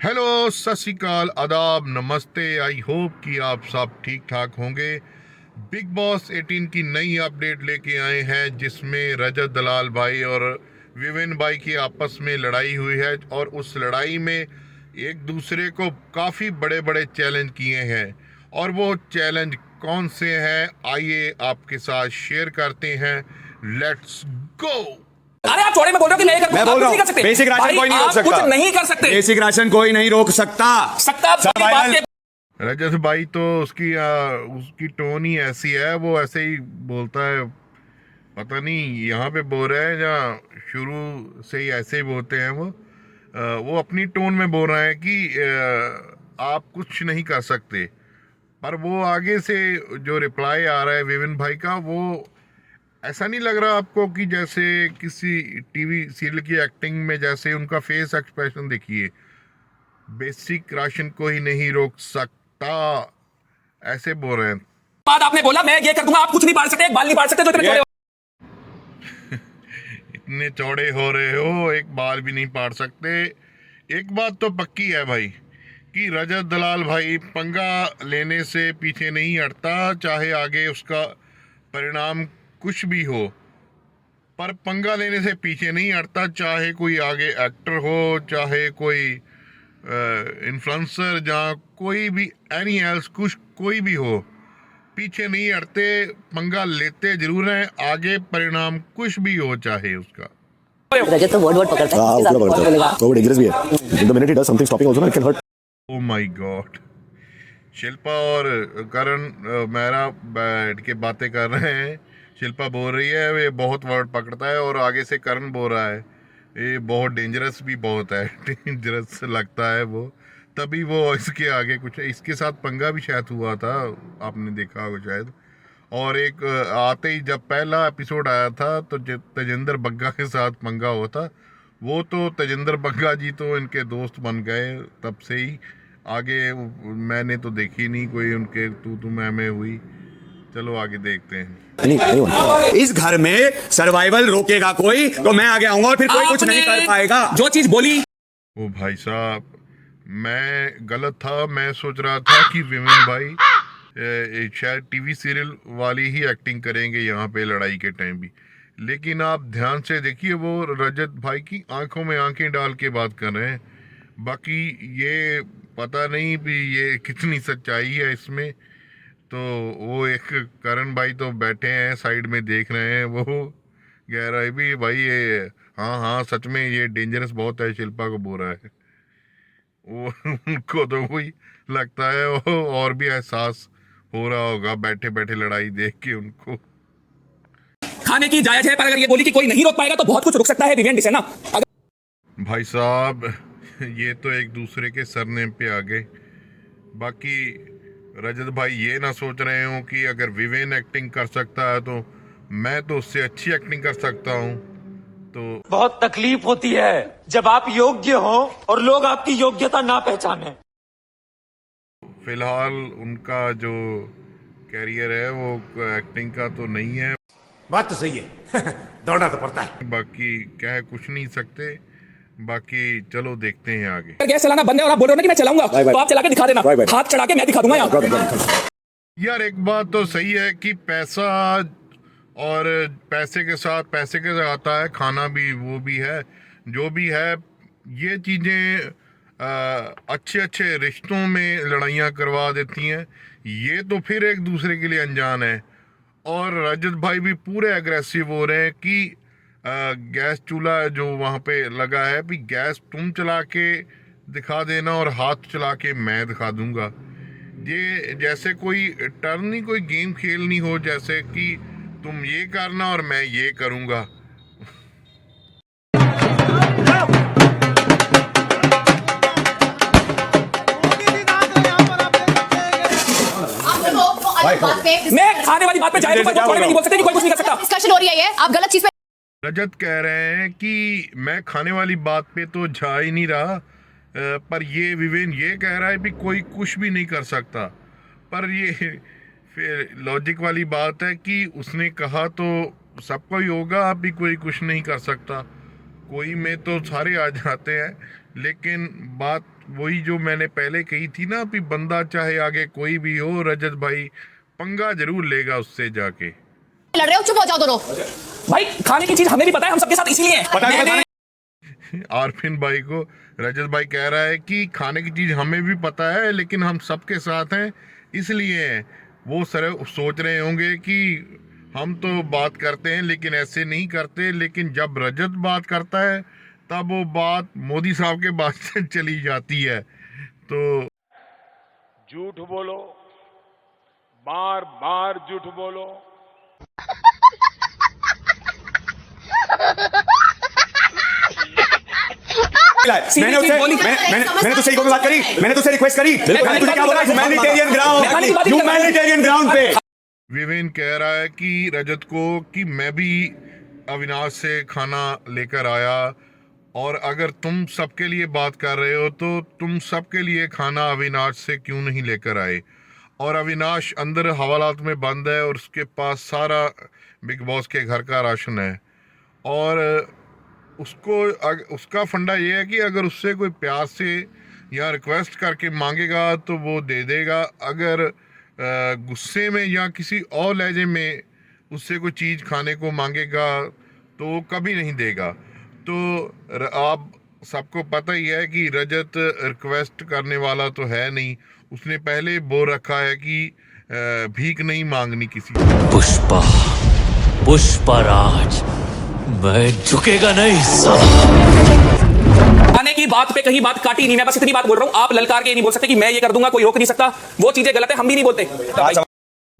Hello, सत श्री अकाल, आदाब, नमस्ते। आई होप कि आप सब ठीक ठाक होंगे। बिग बॉस 18 की नई अपडेट लेके आए हैं जिसमें रजत दलाल भाई और विवेन भाई की आपस में लड़ाई हुई है और उस लड़ाई में एक दूसरे को काफ़ी बड़े बड़े चैलेंज किए हैं। और वो चैलेंज कौन से हैं आइए आपके साथ शेयर करते हैं। Let's go. अरे आप चौड़े में बोल रहे हो कि मैं बोल रहा हूँ बेसिक राशन कोई नहीं रोक सकता। कुछ नहीं कर सकते। बेसिक राशन कोई नहीं रोक सकता। रजत भाई तो उसकी टोन ही ऐसी है, वो ऐसे ही बोलता है। पता नहीं यहाँ पे बोल रहे हैं या शुरू से ही ऐसे ही बोलते हैं वो अपनी टोन में बोल रहे हैं कि आप कुछ नहीं कर सकते। पर वो आगे से जो रिप्लाई आ रहा है विवेन भाई का, वो ऐसा नहीं लग रहा आपको कि जैसे किसी टीवी सीरियल की एक्टिंग में जैसे उनका फेस एक्सप्रेशन देखिए, बेसिक राशन को ही नहीं रोक सकता, ऐसे बोल रहे हैं। बात आपने बोला मैं ये कर दूंगा, आप कुछ नहीं पाल सकते, एक बाल नहीं पाल सकते, जो इतने चौड़े इतने चौड़े हो रहे हो, एक बाल भी नहीं पाड़ सकते। एक बात तो पक्की है भाई कि रजत दलाल भाई पंगा लेने से पीछे नहीं हटता, चाहे आगे उसका परिणाम कुछ भी हो, पर पंगा लेने से पीछे नहीं हटता। चाहे कोई आगे एक्टर हो, चाहे कोई इन्फ्लुएंसर, जहाँ कोई भी एनी एल्स कुछ कोई भी हो, पीछे नहीं हटते, पंगा लेते जरूर हैं, आगे परिणाम कुछ भी हो चाहे उसका। रजत तो वर्ड पकड़ता है। हां, पूरा पकड़ता है। वो डेंजरस भी है। द मिनट ही does something stopping also, it can hurt. Oh my God. Shilpa और करण मेहरा बैठ के बातें कर रहे हैं। शिल्पा बोल रही है वे बहुत वर्ड पकड़ता है, और आगे से करण बोल रहा है ये बहुत डेंजरस भी बहुत है। डेंजरस लगता है वो, तभी वो इसके आगे कुछ, इसके साथ पंगा भी शायद हुआ था, आपने देखा होगा शायद। और एक आते ही जब पहला एपिसोड आया था तो तेजिंदर बग्गा के साथ पंगा हुआ था। वो तो तेजिंदर बग्गा जी तो इनके दोस्त बन गए तब से ही। आगे मैंने तो देखी नहीं कोई उनके तू मैं हुई। चलो आगे देखते हैं। इस घर में सर्वाइवल रोकेगा कोई तो मैं आगे आऊंगा और फिर कोई कुछ नहीं कर पाएगा। जो चीज बोली। ओ भाई साहब, मैं गलत था। मैं सोच रहा था कि विमेन भाई शायद टीवी सीरियल वाली ही एक्टिंग करेंगे यहाँ पे लड़ाई के टाइम भी, लेकिन आप ध्यान से देखिए वो रजत भाई की आंखों में आंखें डाल के बात कर रहे हैं। बाकी ये पता नहीं भी ये कितनी सच्चाई है इसमें। तो वो एक करण भाई तो बैठे हैं साइड में देख रहे हैं, वो कह रहा है भी भाई ये हाँ हाँ सच में ये डेंजरस बहुत है, शिल्पा को बोल रहा है वो। उनको तो वही लगता है वो, और भी एहसास हो रहा होगा बैठे बैठे लड़ाई देख के उनको। खाने की जायज है, पर अगर ये बोली कि कोई नहीं रोक पाएगा तो बहुत कुछ रुक सकता है विवेन डिसेना। भाई साहब ये तो एक दूसरे के सरनेम पे आ गए। बाकी रजत भाई ये ना सोच रहे हो कि अगर विवेन एक्टिंग कर सकता है तो मैं तो उससे अच्छी एक्टिंग कर सकता हूँ। तो बहुत तकलीफ होती है जब आप योग्य हो और लोग आपकी योग्यता ना पहचाने। फिलहाल उनका जो कैरियर है वो एक्टिंग का तो नहीं है। बात तो सही है। दौड़ना तो पड़ता है। बाकी कह कुछ नहीं सकते। बाकी चलो देखते हैं आगे। गैस चलाना बंद है और आप बोल रहे हो ना कि मैं चलाऊंगा, तो आप चला के दिखा देना। हाथ चढ़ा के मैं दिखा दूंगा यहाँ। यार एक बात तो सही है कि पैसा और पैसे के साथ आता है खाना भी, वो भी है जो भी है। ये चीज़ें अच्छे अच्छे रिश्तों में लड़ाइयाँ करवा देती हैं। ये तो फिर एक दूसरे के लिए अनजान है। और रजत भाई भी पूरे एग्रेसिव हो रहे हैं कि गैस चूल्हा जो वहाँ पे लगा है भी गैस तुम चला के दिखा देना और हाथ चला के मैं दिखा दूंगा। ये जैसे कोई टर्न नहीं, कोई गेम खेलनी हो, जैसे कि तुम ये करना और मैं ये करूंगा। मैं खाने वाली बात पे जाए तो चौड़े में नहीं बोल सकते कि कोई कुछ नहीं कर सकता। डिस्कशन हो रही है ये, आप गलत चीज पे। रजत कह रहे हैं कि मैं खाने वाली बात पे तो जा ही नहीं रहा, पर ये विवेन ये कह रहा है भी कोई कुछ भी नहीं कर सकता। पर ये फिर लॉजिक वाली बात है कि उसने कहा तो सबको ही होगा, आप भी कोई कुछ नहीं कर सकता। कोई में तो सारे आ जाते हैं। लेकिन बात वही जो मैंने पहले कही थी ना, कि बंदा चाहे आगे कोई भी हो, रजत भाई पंगा जरूर लेगा उससे जाके। लड़ रहे हो, चुप हो जाओ दोनों। भाई खाने की चीज हमें भी पता है, हम सबके साथ इसीलिए हैं। पता है, आरफिन भाई को रजत भाई कह रहा है कि खाने की चीज हमें भी पता है, लेकिन हम सबके साथ हैं इसलिए हैं। वो सर सोच रहे होंगे कि हम तो बात करते हैं लेकिन ऐसे नहीं करते, लेकिन जब रजत बात करता है तब वो बात मोदी साहब के बात से चली जाती है। तो झूठ बोलो, बार बार झूठ बोलो। मैंने उससे मैंने तुझसे इको में बात करी, मैंने तुझसे रिक्वेस्ट करी, मैंने तुझे क्या बोला? ह्यूमैनिटेरियन ग्राउंड पे। विवेन कह रहा है कि रजत को कि मैं भी अविनाश से खाना लेकर आया, और अगर तुम सबके लिए बात कर रहे हो तो तुम सबके लिए खाना अविनाश से क्यों नहीं लेकर आए। और अविनाश अंदर हवालात में बंद है और उसके पास सारा बिग बॉस के घर का राशन है, और उसका फंडा ये है कि अगर उससे कोई प्यार से या रिक्वेस्ट करके मांगेगा तो वो दे देगा, अगर गुस्से में या किसी और लहजे में उससे कोई चीज़ खाने को मांगेगा तो वो कभी नहीं देगा। तो आप सबको पता ही है कि रजत रिक्वेस्ट करने वाला तो है नहीं, उसने पहले बोल रखा है कि भीख नहीं मांगनी किसी से। पुष्पा पुष्पराज, मैं झुकेगा नहीं साला। खाने की बात पे कहीं बात काटी नहीं, मैं बस इतनी बात बोल रहा हूँ। आप ललकार के नहीं बोल सकते कि मैं ये कर दूंगा, कोई रोक नहीं सकता। वो चीजें गलत है, हम भी नहीं बोलते।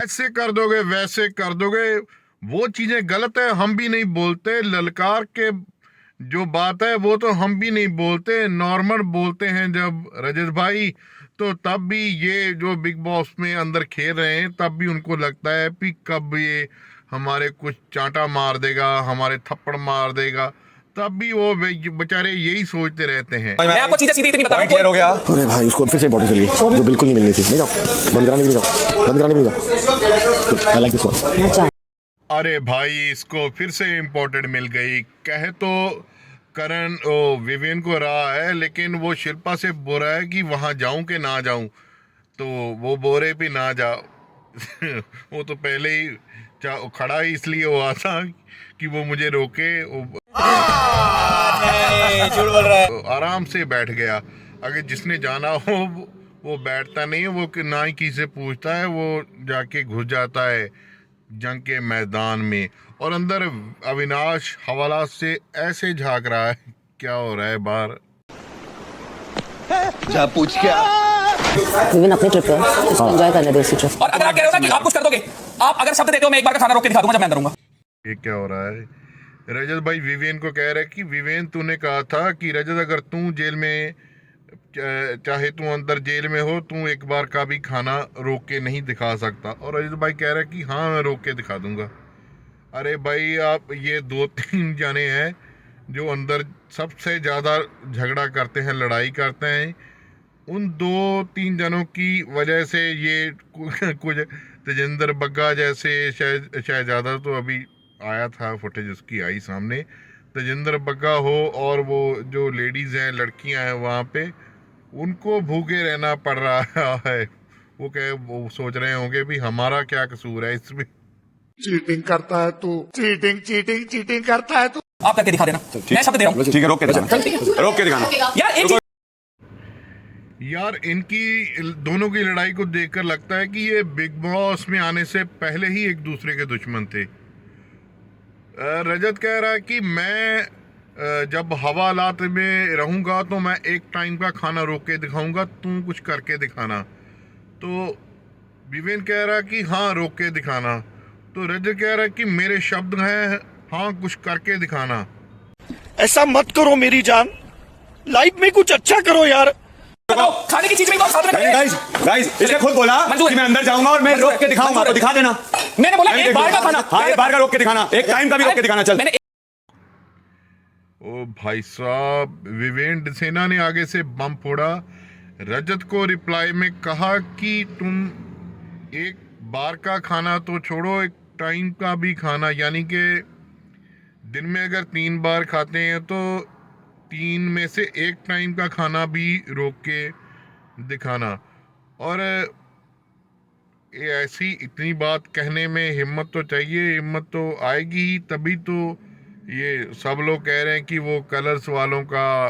ऐसे कर दोगे वैसे कर दोगे, वो चीजें गलत है, हम भी नहीं बोलते। ललकार के जो बात है वो तो हम भी नहीं बोलते, नॉर्मल बोलते हैं जब रजत भाई। तो तब भी ये जो बिग बॉस में अंदर खेल रहे हैं तब भी उनको लगता है कि कब ये हमारे कुछ चांटा मार देगा, हमारे थप्पड़ मार देगा, तब भी वो बेचारे यही सोचते रहते हैं। मैं आपको चीजें सीधी इतनी बता रहा क्लियर हो गया। अरे भाई उसको फिर से बॉडी चाहिए जो बिल्कुल नहीं मिलनी थी। नहीं जाओ, बंद कराने के लिए जाओ, बंद कराने के लिए जाओ। I like this one. अरे भाई इसको फिर से इम्पोर्टेंट मिल गई। कहे तो करण विवेन को रहा है, लेकिन वो शिल्पा से बोल रहा है कि वहां जाऊं कि ना जाऊं, तो वो बोरे भी ना जाओ। वो तो पहले ही खड़ा ही इसलिए हुआ था कि वो मुझे रोके। आराम से बैठ गया। अगर जिसने जाना हो वो बैठता नहीं है, वो ना ही किसी से पूछता है, वो जाके घुस जाता है जंग के मैदान में। और अंदर अविनाश हवाला से ऐसे झांक रहा है, क्या हो रहा है बाहर। जा पूछ क्या? विवेन अपनी ट्रिप पे इसको एंजॉय करने दो इसी ट्रिप। और अगर आप कह रहे हो ना कि आप कुछ कर दोगे, आप अगर शब्द देते हो मैं एक बार का खाना रोक के दिखा दूंगा जब मैं अंदर रहूंगा। ये क्या हो रहा है? रजत भाई विवेन को कह रहा है कि विवेन तूने कहा था कि रजत अगर तू जेल में चाहे तू अंदर जेल में हो, तू एक बार का भी खाना रोक के नहीं दिखा सकता। और रजत भाई कह रहा है कि हाँ मैं रोक के दिखा दूंगा। अरे भाई आप ये 2-3 जाने हैं जो अंदर सबसे ज़्यादा झगड़ा करते हैं, लड़ाई करते हैं। उन 2-3 जनों की वजह से ये कुछ तेजेंद्र बग्गा जैसे शहजादा तो अभी आया था, फुटेज उसकी आई सामने। तेजेंद्र बग्गा हो और वो जो लेडीज़ हैं, लड़कियां हैं वहाँ पे, उनको भूखे रहना पड़ रहा है। वो सोच रहे होंगे भी हमारा क्या कसूर है इसमें। चीटिंग करता है तू, चीटिंग करता है तू। आप करके दिखा देना, मैं शब्द दे रहा हूँ। ठीक है, रोक के दिखाना, रोक के दिखाना। यार एक चीज यार इनकी दोनों की लड़ाई को देखकर लगता है कि ये बिग बॉस में आने से पहले ही एक दूसरे के दुश्मन थे। रजत कह रहा है कि मैं जब हवालात में रहूंगा तो मैं एक टाइम का खाना रोक के दिखाऊंगा, तू कुछ करके दिखाना। तो विवेन कह रहा है कि हाँ रोक के दिखाना। तो रजत कह रहा है कि मेरे शब्द हैं, हाँ कुछ करके दिखाना। ऐसा मत करो मेरी जान, लाइफ में कुछ अच्छा करो यार। खाने की चीज में साथ में गाइस इसने खुद बोला कि मैं अंदर जाऊंगा और मैं रोक के दिखाऊंगा, तो दिखा देना। मैंने बोला एक बार का खाना, हाँ एक बार का रोक के दिखाना, एक टाइम का भी रोक के दिखाना। चल ओ भाई साहब, विवेन डिसेना ने आगे से बम फोड़ा। रजत को रिप्लाई में कहा कि तुम एक बार का खाना तो छोड़ो, एक टाइम का भी खाना, यानी कि दिन में अगर 3 बार खाते हैं तो 3 में से एक टाइम का खाना भी रोक के दिखाना। और ये ऐसी इतनी बात कहने में हिम्मत तो चाहिए, हिम्मत तो आएगी ही तभी तो ये सब लोग कह रहे हैं कि वो कलर्स वालों का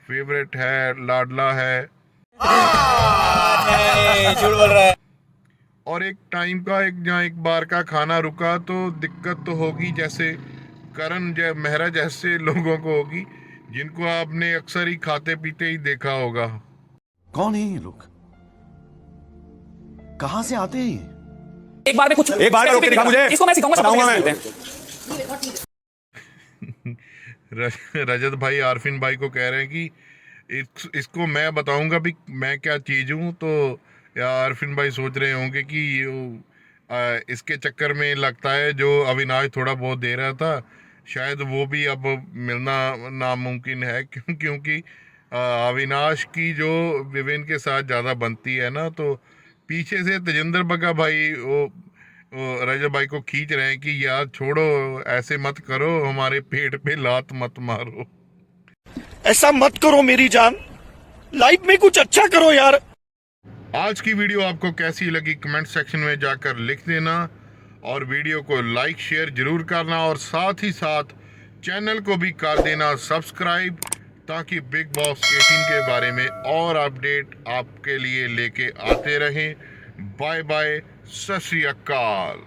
फेवरेट है, लाडला है। झूठ बोल रहा है। और एक टाइम का जहाँ एक बार का खाना रुका तो दिक्कत तो होगी, जैसे करण मेहरा जैसे लोगों को होगी, जिनको आपने अक्सर ही खाते पीते ही देखा होगा। कौन है ये लोग, कहां से आते हैं ये? एक बार में कुछ एक बार में रोक के दिखा मुझे। इसको मैं सिखाऊंगा, बताऊंगा मैं। रजत भाई आरफिन भाई को कह रहे हैं कि इसको मैं बताऊंगा भी मैं क्या चीज हूँ। तो या आरफिन भाई सोच रहे होंगे कि इसके चक्कर में लगता है जो अविनाश थोड़ा बहुत दे रहा था शायद वो भी अब मिलना नामुमकिन है, क्योंकि अविनाश की जो विवेन के साथ ज़्यादा बनती है ना, तो पीछे से तेजिंदर बग्गा भाई वो रजत भाई को खींच रहे हैं कि यार छोड़ो, ऐसे मत करो, हमारे पेट पे लात मत मारो। ऐसा मत करो मेरी जान, लाइफ में कुछ अच्छा करो यार। आज की वीडियो आपको कैसी लगी कमेंट सेक्शन में जाकर लिख देना, और वीडियो को लाइक शेयर जरूर करना, और साथ ही साथ चैनल को भी कर देना सब्सक्राइब, ताकि बिग बॉस 18 के बारे में और अपडेट आपके लिए लेके आते रहें। बाय बाय, सत श्री अकाल।